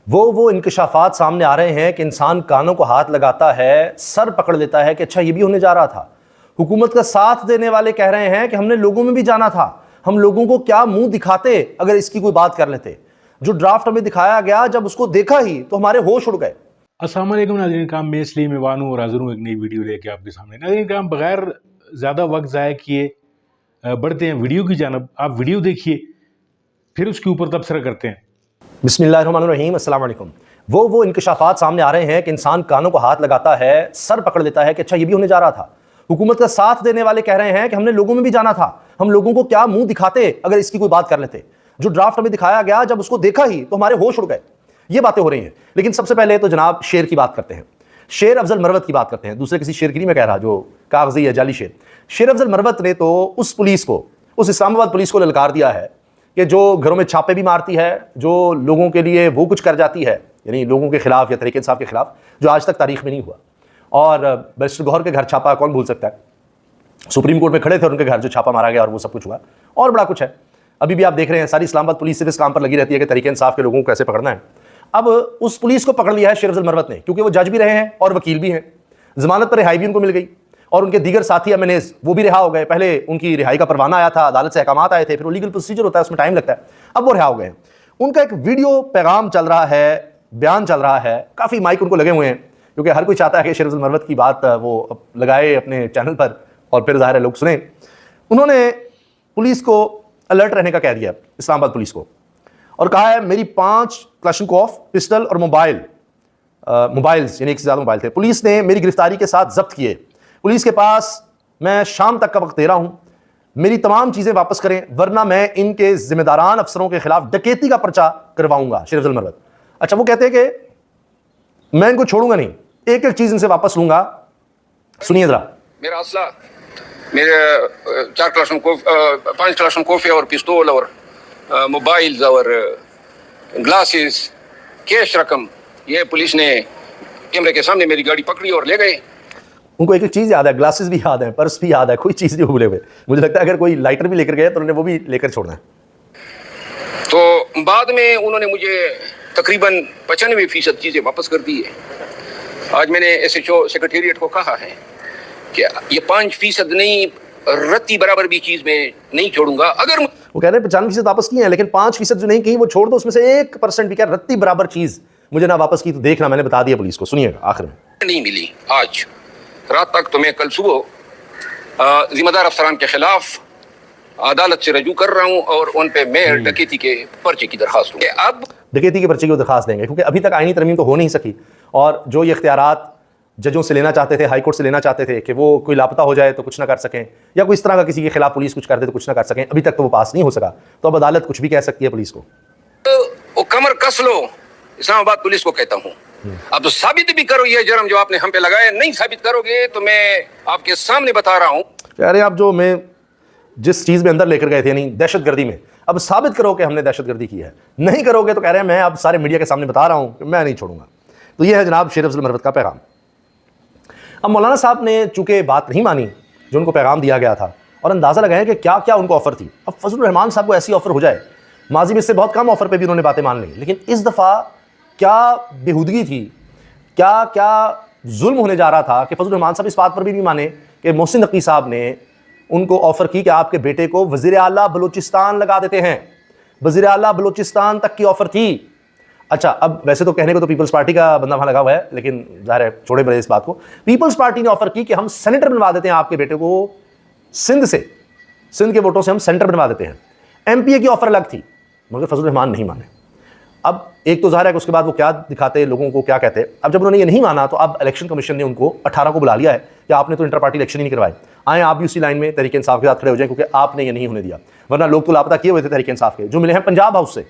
वो इंकशाफात सामने आ रहे हैं कि इंसान कानों को हाथ लगाता है, सर पकड़ लेता है कि अच्छा ये भी होने जा रहा था। हुकूमत का साथ देने वाले कह रहे हैं कि हमने लोगों में भी जाना था, हम लोगों को क्या मुंह दिखाते अगर इसकी कोई बात कर लेते। जो ड्राफ्ट हमें दिखाया गया, जब उसको देखा ही तो हमारे होश उड़ गए। अस्सलाम वालेकुम नाज़रीन किराम, मैं इसलिए मेवान हूँ और हाज़िर हूँ एक नई वीडियो लेके आपके सामने। नाज़रीन किराम, बगैर ज़्यादा वक्त ज़ाया किए बढ़ते हैं वीडियो की जानब। आप वीडियो देखिए, फिर उसके ऊपर तबसरा करते हैं। बिस्मिल्लाहिर्रहमानिर्रहीम, अस्सलाम वालेकुम। वो इंकशाफात सामने आ रहे हैं कि इंसान कानों को हाथ लगाता है, सर पकड़ लेता है कि अच्छा ये भी होने जा रहा था। हुकूमत का साथ देने वाले कह रहे हैं कि हमने लोगों में भी जाना था, हम लोगों को क्या मुंह दिखाते अगर इसकी कोई बात कर लेते। जो ड्राफ्ट हमें दिखाया गया, जब उसको देखा ही तो हमारे होश उड़ गए। ये बातें हो रही हैं। लेकिन सबसे पहले तो जनाब शेर की बात करते हैं, शेर अफजल मरवत की बात करते हैं। दूसरे किसी शेर की नहीं मैं कह रहा, जो कागजी या जाली शेर। शेर अफजल मरवत ने तो उस पुलिस को, उस इस्लामाबाद पुलिस को ललकार दिया है कि जो घरों में छापे भी मारती है, जो लोगों के लिए वो कुछ कर जाती है, यानी लोगों के खिलाफ या तरीके इंसाफ के खिलाफ, जो आज तक तारीख में नहीं हुआ। और बैरिस्टर गौहर के घर छापा कौन भूल सकता है। सुप्रीम कोर्ट में खड़े थे और उनके घर जो छापा मारा गया और वो सब कुछ हुआ। और बड़ा कुछ है, अभी भी आप देख रहे हैं सारी इस्लामाबाद पुलिस सिर्फ इस काम पर लगी रहती है कि तरीके इंसाफ के लोगों को कैसे पकड़ना है। अब उस पुलिस को पकड़ लिया है शेर अफजल मरवत ने, क्योंकि वो जज भी रहे हैं और वकील भी हैं। जमानत पर रिहाई भी उनको मिल गई और उनके दीगर साथी एमएनएस वो भी रिहा हो गए। पहले उनकी रिहाई का परवाना आया था, अदालत से अहकामात आए थे, फिर वो लीगल प्रोसीजर होता है, उसमें टाइम लगता है। अब वो रिहा हो गए। उनका एक वीडियो पैगाम चल रहा है, बयान चल रहा है, काफ़ी माइक उनको लगे हुए हैं, क्योंकि हर कोई चाहता है कि शेर अफजल मरवत की बात वो लगाए अपने चैनल पर और फिर ज़ाहिर है लोग सुने। उन्होंने पुलिस को अलर्ट रहने का कह दिया, इस्लामाबाद पुलिस को, और कहा है मेरी 5 क्लाशनकोफ पिस्टल और मोबाइल्स यानी एक से ज़्यादा मोबाइल थे, पुलिस ने मेरी गिरफ्तारी के साथ जब्त किए। पुलिस के पास मैं शाम तक का वक्त दे रहा हूं, मेरी तमाम चीज़ें वापस करें वरना मैं इनके जिम्मेदारान अफसरों के खिलाफ डकैती का पर्चा करवाऊंगा। शेर अफजल मरवत, अच्छा वो कहते हैं कि मैं इनको छोड़ूंगा नहीं, एक एक चीज़ इनसे वापस लूंगा। सुनिए जरा। मेरा असला, मेरे 4 क्लाशनकोफ, 5 क्लाशनकोफ और पिस्तौल और मोबाइल्स और ग्लासेस, कैश रकम, ये पुलिस ने कैमरे के सामने मेरी गाड़ी पकड़ी और ले गए। उनको एक एक चीज़ याद है, ग्लासेस भी याद है, पर्स भी याद है, कोई चीज़ नहीं भूले हुए। मुझे लगता है अगर कोई लाइटर भी लेकर गए तो उन्होंने वो भी लेकर छोड़ना है। तो बाद में उन्होंने मुझे तकरीबन 95% चीज़ें वापस कर दी है। आज मैंने एसएचओ सेक्रेटेरिएट को कहा है कि ये 5% नहीं, रत्ती बराबर भी चीज़ में नहीं छोड़ूंगा। अगर वो कह रहे हैं 95% वापस किए हैं, लेकिन 5% जो नहीं की वो छोड़ दो, उसमें से 1% भी क्या रत्ती बराबर चीज़ मुझे ना वापस की तो देखना, मैंने बता दिया पुलिस को। सुनिएगा आखिर में। नहीं मिली आज रात तक, तो मैं कल सुबह जिम्मेदार अफसरान के खिलाफ अदालत से रजू कर रहा हूं और उन पे मैं डकैती के पर्चे की दरखास्त दूंगा। अब डकैती के पर्चे की दरखास्त देंगे, क्योंकि अभी तक आईनी तरमीम तो हो नहीं सकी, और जो ये इख्तियारात जजों से लेना चाहते थे, हाई कोर्ट से लेना चाहते थे कि वो कोई लापता हो जाए तो कुछ ना कर सकें, या कोई इस तरह का किसी के खिलाफ पुलिस कुछ कर दे तो कुछ ना कर सकें, अभी तक तो वो पास नहीं हो सका। तो अब अदालत कुछ भी कह सकती है पुलिस को। वो कमर कस लो, इस्लामाबाद पुलिस को कहता हूँ। अब तो साबित भी करो ये जुर्म जो आपने हम पे लगाया। नहीं साबित करोगे तो मैं आपके सामने बता रहा हूँ। कह रहे आप जो मैं जिस चीज़ में अंदर लेकर गए थे, यानी दहशतगर्दी में, अब साबित करो कि हमने दहशतगर्दी की है। नहीं करोगे तो कह रहे हैं मैं अब सारे मीडिया के सामने बता रहा हूँ कि मैं नहीं छोड़ूंगा। तो ये है जनाब शेर अफजल मरवत का पैगाम। अब मौलाना साहब ने चूंकि बात नहीं मानी जो उनको पैगाम दिया गया था, और अंदाज़ा लगाया कि क्या क्या उनको ऑफ़र थी। अब फजलुर रहमान साहब को ऐसी ऑफ़र हो जाए, माजी में इससे बहुत कम ऑफ़र पे भी उन्होंने बातें मान ली, लेकिन इस दफ़ा क्या बेहूदगी थी, क्या क्या जुल्म होने जा रहा था कि फजलुर रहमान साहब इस बात पर भी नहीं माने कि मोहसिन नकवी साहब ने उनको ऑफ़र की कि आपके बेटे को वज़ीर आला बलूचिस्तान लगा देते हैं। वज़ीर आला बलूचिस्तान तक की ऑफ़र थी। अच्छा, अब वैसे तो कहने को तो पीपल्स पार्टी का बंदा वहाँ लगा हुआ है, लेकिन ज़ाहिर है छोड़े बड़े इस बात को। पीपल्स पार्टी ने ऑफ़र की कि हम सेनेटर बनवा देते हैं आपके बेटे को, सिंध के वोटों से हम सेनेटर बनवा देते हैं। एमपीए की ऑफ़र अलग थी, मगर फजलुर रहमान नहीं माने। अब एक तो ज़ाहिर है कि उसके बाद वो क्या दिखाते, लोगों को क्या कहते। अब जब उन्होंने ये नहीं माना तो अब इलेक्शन कमीशन ने उनको 18 को बुला लिया है कि आपने तो इंटर पार्टी इलेक्शन ही नहीं करवाए, आए आप भी उसी लाइन में तहरीक इंसाफ के साथ खड़े हो जाए, क्योंकि आपने ये नहीं होने दिया। वरना लोग तो लापता किए हुए थे तहरीक इंसाफ के, जो मिले हैं पंजाब हाउस से।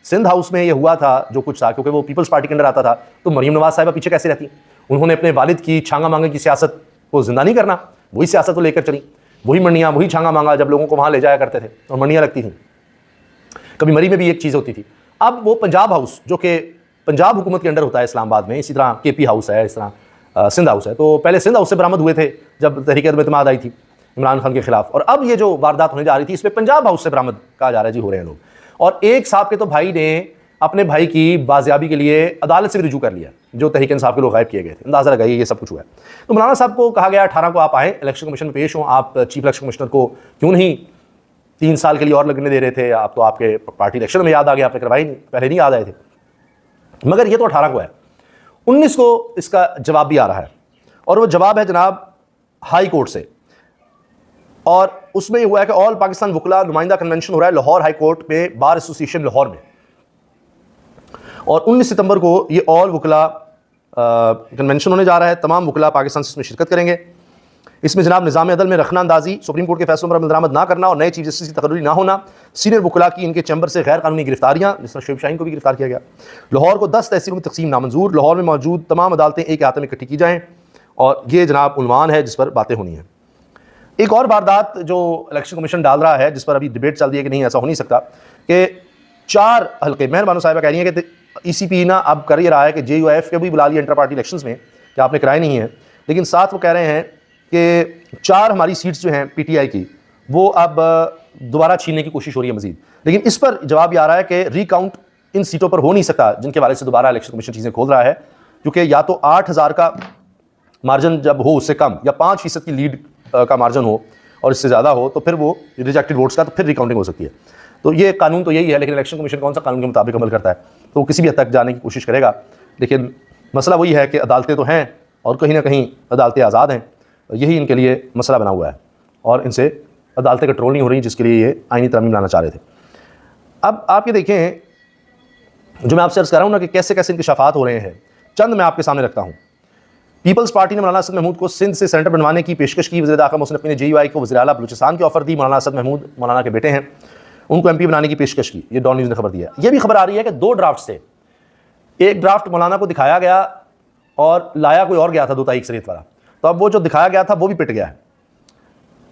सिंध हाउस में ये हुआ था जो कुछ था, क्योंकि वो पीपल्स पार्टी के अंदर आता था, तो मरीम नवाज साहिबा पीछे कैसे रहती। उन्होंने अपने वालिद की छांगा मांगे की सियासत को जिंदा नहीं करना, वही सियासत को लेकर चली, वही मंडियाँ, वही छांगा मांगा जब लोगों को वहाँ ले जाया करते थे और मंडियाँ लगती थी। कभी मरी में भी एक चीज़ होती थी। अब वो पंजाब हाउस जो कि पंजाब हुकूमत के अंडर होता है इस्लामाबाद में, इसी तरह केपी हाउस है, इस तरह सिंध हाउस है, तो पहले सिंध हाउस से बरामद हुए थे जब तहरीक एतमाद आई थी इमरान खान के खिलाफ, और अब ये जो वारदात होने जा रही थी इसमें पंजाब हाउस से बरामद कहा जा रहा है जी हो रहे हैं लोग। और एक साहब के तो भाई ने अपने भाई की बाजियाबी के लिए अदालत से भी रुजू कर लिया, जो तहरीक इंसाफ के लोग गायब किए गए थे। अंदाज़ा लगाइए ये सब कुछ हुआ है। तो मौलाना साहब को कहा गया 18 को आप आएँ, इलेक्शन कमीशन में पेश हों। आप चीफ इलेक्शन कमिश्नर को क्यों नहीं 3 साल के लिए और लगने दे रहे थे? आप तो आपके पार्टी इलेक्शन में याद आ गया, आपने करवाई नहीं, पहले नहीं याद आए थे। मगर ये तो 18 को है। 19 को इसका जवाब भी आ रहा है, और वो जवाब है जनाब हाई कोर्ट से, और उसमें ये हुआ है कि ऑल पाकिस्तान वकला नुमाइंदा कन्वेंशन हो रहा है लाहौर हाई कोर्ट में, बार एसोसिएशन लाहौर में, और 19 सितंबर को ये ऑल वकला कन्वेंशन होने जा रहा है। तमाम वकला पाकिस्तान से इसमें शिरकत करेंगे। इसमें जनाब निज़ाम अदल में रखना अंदाजी, सुप्रीम कोर्ट के फैसलों पर अमल दरामद ना करना और नए चीफ जस्टिस की तकर्री ना होना, सीनियर वकला की इनके चैम्बर से गैर कानूनी गिरफ्तारियाँ, जिस तरह शोएब शाहीन को भी गिरफ्तार किया गया। लाहौर को 10 तहसीलों में तकसीम नामंजूर, लाहौर में मौजूद तमाम अदालतें एक अहाते में इकट्ठी की जाएँ, और ये जनाब उन्वान है जिस पर बातें होनी हैं। एक और वारदात जो इलेक्शन कमीशन डाल रहा है, जिस पर अभी डिबेट चल रही है कि नहीं ऐसा हो नहीं सकता, कि 4 हल्के, मेहरबानो साहिबा कह रही है कि ECP ना अब कर ये रहा है कि JUIF के भी बुला लिया इंटर पार्टी इलेक्शंस में कि आपने कराए नहीं है, लेकिन साथ वो कह रहे हैं कि 4 हमारी सीट्स जो हैं PTI की वो अब दोबारा छीनने की कोशिश हो रही है मजीद। लेकिन इस पर जवाब ये आ रहा है कि रिकाउंट इन सीटों पर हो नहीं सकता जिनके हवाले से दोबारा इलेक्शन कमीशन चीज़ें खोल रहा है, क्योंकि या तो 8000 का मार्जिन जब हो उससे कम, या 5% की लीड का मार्जिन हो और इससे ज़्यादा हो, तो फिर वो रिजेक्टेड वोट्स का तो फिर रिकाउंटिंग हो सकती है। तो ये कानून तो यही है, लेकिन इलेक्शन कमीशन कौन सा कानून के मुताबिक अमल करता है, तो वो किसी भी हद तक जाने की कोशिश करेगा। लेकिन मसला वही है कि अदालतें तो हैं और कहीं ना कहीं अदालतें आज़ाद हैं, यही इनके लिए मसला बना हुआ है, और इनसे अदालतें कंट्रोल नहीं हो रही, जिसके लिए ये आईनी तरमीम लाना चाह रहे थे। अब आप ये देखें, जो मैं आपसे अर्ज़ कर रहा हूँ ना कि कैसे कैसे इंकशाफात हो रहे हैं, चंद मैं आपके सामने रखता हूँ। पीपल्स पार्टी ने मौलाना असद महमूद को सिंध से सेंटर बनवाने की पेशकश की। वज़ीर दाखिला मोहसिन नकवी ने JUI को वज़ीर आला बलूचिस्तान की ऑफर दी। मौलाना असद महमूद मौलाना के बेटे हैं, उनको MP बनाने की पेशकश की। ये डॉन न्यूज़ ने खबर दी है। ये भी खबर आ रही है कि 2 ड्राफ्ट थे, एक ड्राफ्ट मौलाना को दिखाया गया और लाया कोई और गया था, 2 तारीख शरीयत वाला, तो अब वो जो दिखाया गया था वो भी पिट गया है।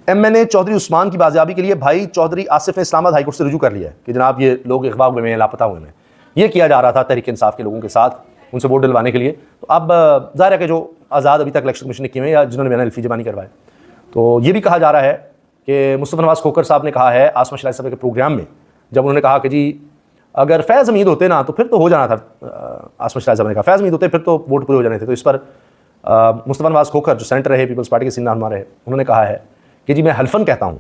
MNA चौधरी उस्मान की बाजियाबी के लिए भाई चौधरी आसिफ ने इस्लामाबाद हाईकोर्ट से रुजू कर लिया है कि जनाब ये लोग अगवा हुए हैं, लापता हुए हैं। ये किया जा रहा था तहरीक इंसाफ के लोगों के साथ, उनसे वोट डलवाने के लिए। तो अब ज़ाहिर है कि जो आज़ाद अभी तक इलेक्शन कमीशन ने किए हैं या जिन्होंने मैंने अल्फी जबानी करवाए, तो ये भी कहा जा रहा है कि मुस्तफ़ा नवाज़ खोखर साहब ने कहा है आसमा शराय साहब के प्रोग्राम में, जब उन्होंने कहा कि जी अगर फैज़ हमीद होते ना तो फिर तो हो जाना था। आसमा शराय साहब ने कहा फैज़ हमीद होते फिर तो वोट पूरे हो जाने थे। तो इस पर मुस्तफ़ा नवाज़ खोखर जो सेनेटर रहे, पीपल्स पार्टी के सीनियर रहनुमा रहे, उन्होंने कहा है कि जी मैं हल्फन कहता हूँ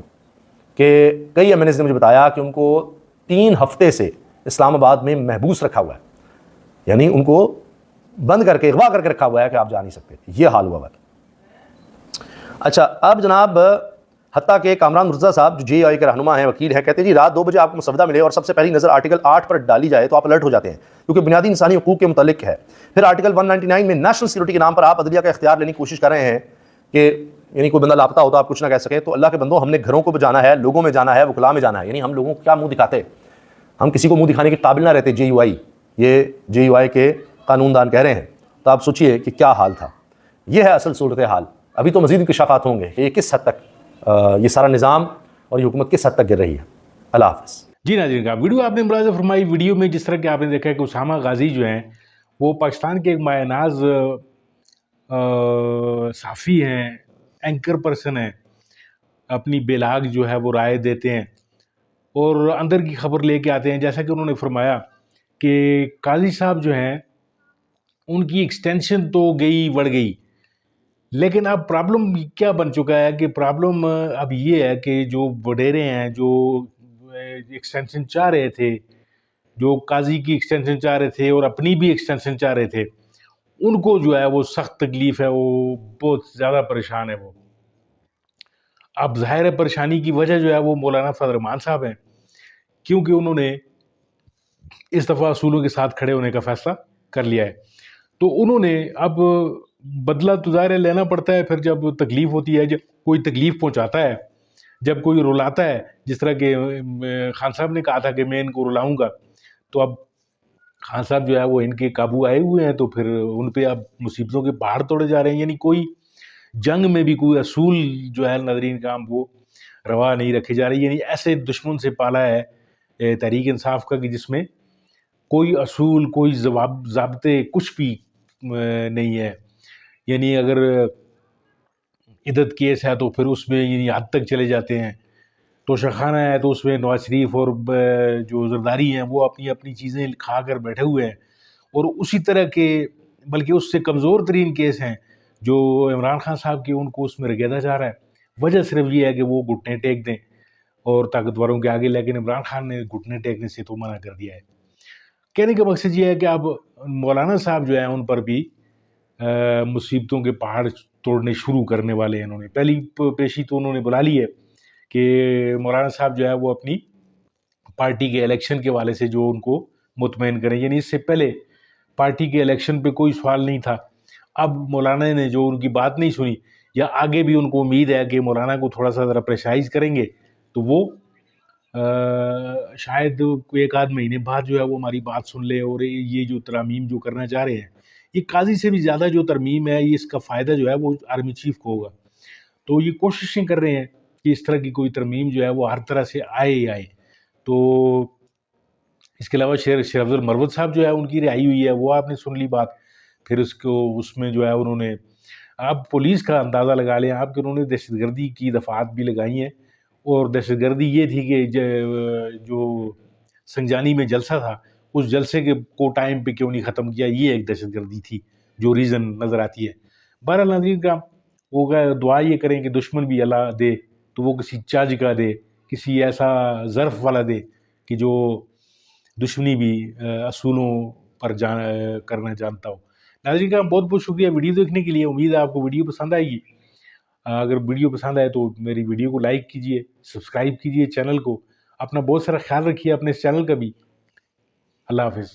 कि कई MNAs ने मुझे बताया कि उनको 3 हफ्ते से इस्लामाबाद में महबूस रखा हुआ है, यानी उनको बंद करके अगवा करके रखा हुआ है कि आप जा नहीं सकते। ये हाल हुआ है। अच्छा, अब जनाब हत्ता के कामरान मुर्तज़ा साहब जो JUI के रहनुमा हैं, वकील हैं, कहते हैं जी रात 2 बजे आपको मुसवदा मिले और सबसे पहली नज़र आर्टिकल 8 पर डाली जाए तो आप अलर्ट हो जाते हैं, क्योंकि बुनियादी इंसानी हकूक़ के मुतालिक है। फिर आर्टिकल 199 में नेशनल सिक्योरिटी के नाम पर आप अदलिया का इख्तियार लेने की कोशिश कर रहे हैं कि यानी कोई बंदा लापता हो तो आप कुछ ना कह सकें। तो अल्लाह के बंदो, हमने घरों को भी जाना है, लोगों में जाना है, वकला में जाना है, यानी हम लोगों को क्या मुँह दिखाते, हम किसी को मुँह दिखाने के काबिल ना रहते। JUI, ये JUI के कानूनदान कह रहे हैं। तो आप सोचिए कि क्या हाल था। ये है असल सूरत हाल। अभी तो मज़ीद इंकशाफात होंगे कि ये किस हद तक ये सारा निज़ाम और ये हुकूमत किस हद तक गिर रही है। अल्लाह हाफ़िज़। जी नाज़रीन, का वीडियो आपने मुलाज़ा फरमाई। वीडियो में जिस तरह कि आपने देखा है कि उसामा गाजी जो हैं वो पाकिस्तान के एक मायनाज साफ़ी हैं, एंकर पर्सन हैं, अपनी बेलाग जो है वो राय देते हैं और अंदर की खबर लेके आते हैं। जैसा कि उन्होंने फरमाया कि काजी साहब जो हैं उनकी एक्सटेंशन तो गई बढ़ गई, लेकिन अब प्रॉब्लम क्या बन चुका है कि प्रॉब्लम अब ये है कि जो वडेरे हैं, जो एक्सटेंशन चाह रहे थे, जो काजी की एक्सटेंशन चाह रहे थे और अपनी भी एक्सटेंशन चाह रहे थे, उनको जो है वो सख्त तकलीफ़ है, वो बहुत ज़्यादा परेशान है वो। अब ज़ाहिर है परेशानी की वजह जो है वो मौलाना फजल रहमान साहब हैं, क्योंकि उन्होंने इस दफ़ा असूलों के साथ खड़े होने का फ़ैसला कर लिया है। तो उन्होंने अब बदला तो ज़ाहिर है लेना पड़ता है। फिर जब तकलीफ़ होती है, जब कोई तकलीफ़ पहुंचाता है, जब कोई रुलाता है, जिस तरह के खान साहब ने कहा था कि मैं इनको रुलाऊंगा, तो अब खान साहब जो है वो इनके काबू आए हुए हैं, तो फिर उन पे अब मुसीबतों के पहाड़ तोड़े जा रहे हैं। यानी कोई जंग में भी कोई असूल जो है नाज़रीन काम वो रवा नहीं रखे जा रही। यानी ऐसे दुश्मन से पाला है तहरीक इंसाफ का कि जिसमें कोई असूल, कोई ज़ाब्ते कुछ भी नहीं है। यानी अगर इद्दत केस है तो फिर उसमें यानी हद तक चले जाते हैं, तोशाखाना है तो उसमें नवाज शरीफ और जो जरदारी हैं वो अपनी अपनी चीज़ें खा कर बैठे हुए हैं, और उसी तरह के बल्कि उससे कमज़ोर तरीन केस हैं जो इमरान खान साहब के, उनको उसमें रगेदा जा रहा है। वजह सिर्फ ये है कि वो घुटने टेक दें और ताकतवरों के आगे, लेकिन इमरान खान ने घुटने टेकने से तो मना कर दिया है। कहने का मकसद ये है कि अब मौलाना साहब जो हैं उन पर भी मुसीबतों के पहाड़ तोड़ने शुरू करने वाले हैं। उन्होंने पहली पेशी तो उन्होंने बुला ली है कि मौलाना साहब जो है वो अपनी पार्टी के इलेक्शन के वाले से जो उनको मुतमईन करें, यानी इससे पहले पार्टी के इलेक्शन पे कोई सवाल नहीं था। अब मौलाना ने जो उनकी बात नहीं सुनी, या आगे भी उनको उम्मीद है कि मौलाना को थोड़ा सा ज़रा प्रेशराइज करेंगे तो वो शायद कोई एक आध महीने बाद जो है वो हमारी बात सुन ले, और ये जो तरमीम जो करना चाह रहे हैं, ये काजी से भी ज़्यादा जो तरमीम है, ये इसका फ़ायदा जो है वो आर्मी चीफ को होगा। तो ये कोशिशें कर रहे हैं कि इस तरह की कोई तरमीम जो है वो हर तरह से आए ही आए। तो इसके अलावा शेर अफजल मरवत साहब जो है उनकी रिहाई हुई है, वो आपने सुन ली बात। फिर उसको उसमें जो है उन्होंने, आप पुलिस का अंदाज़ा लगा लें आप कि उन्होंने दहशतगर्दी की दफ़ात भी लगाई हैं, और दहशतगर्दी ये थी कि जो संजानी में जलसा था, उस जलसे के को टाइम पे क्यों नहीं ख़त्म किया, ये एक दहशतगर्दी थी जो रीज़न नज़र आती है। बहरहाल नाज़रीन का वो दुआ ये करें कि दुश्मन भी अल्लाह दे तो वो किसी चज का दे, किसी ऐसा ज़र्फ़ वाला दे कि जो दुश्मनी भी असूलों पर करना जानता हो। नाज़रीन का बहुत बहुत शुक्रिया वीडियो देखने के लिए। उम्मीद है आपको वीडियो पसंद आएगी। अगर वीडियो पसंद आए तो मेरी वीडियो को लाइक कीजिए, सब्सक्राइब कीजिए चैनल को। अपना बहुत सारा ख्याल रखिए अपने इस चैनल का भी। अल्लाह हाफ़िज़।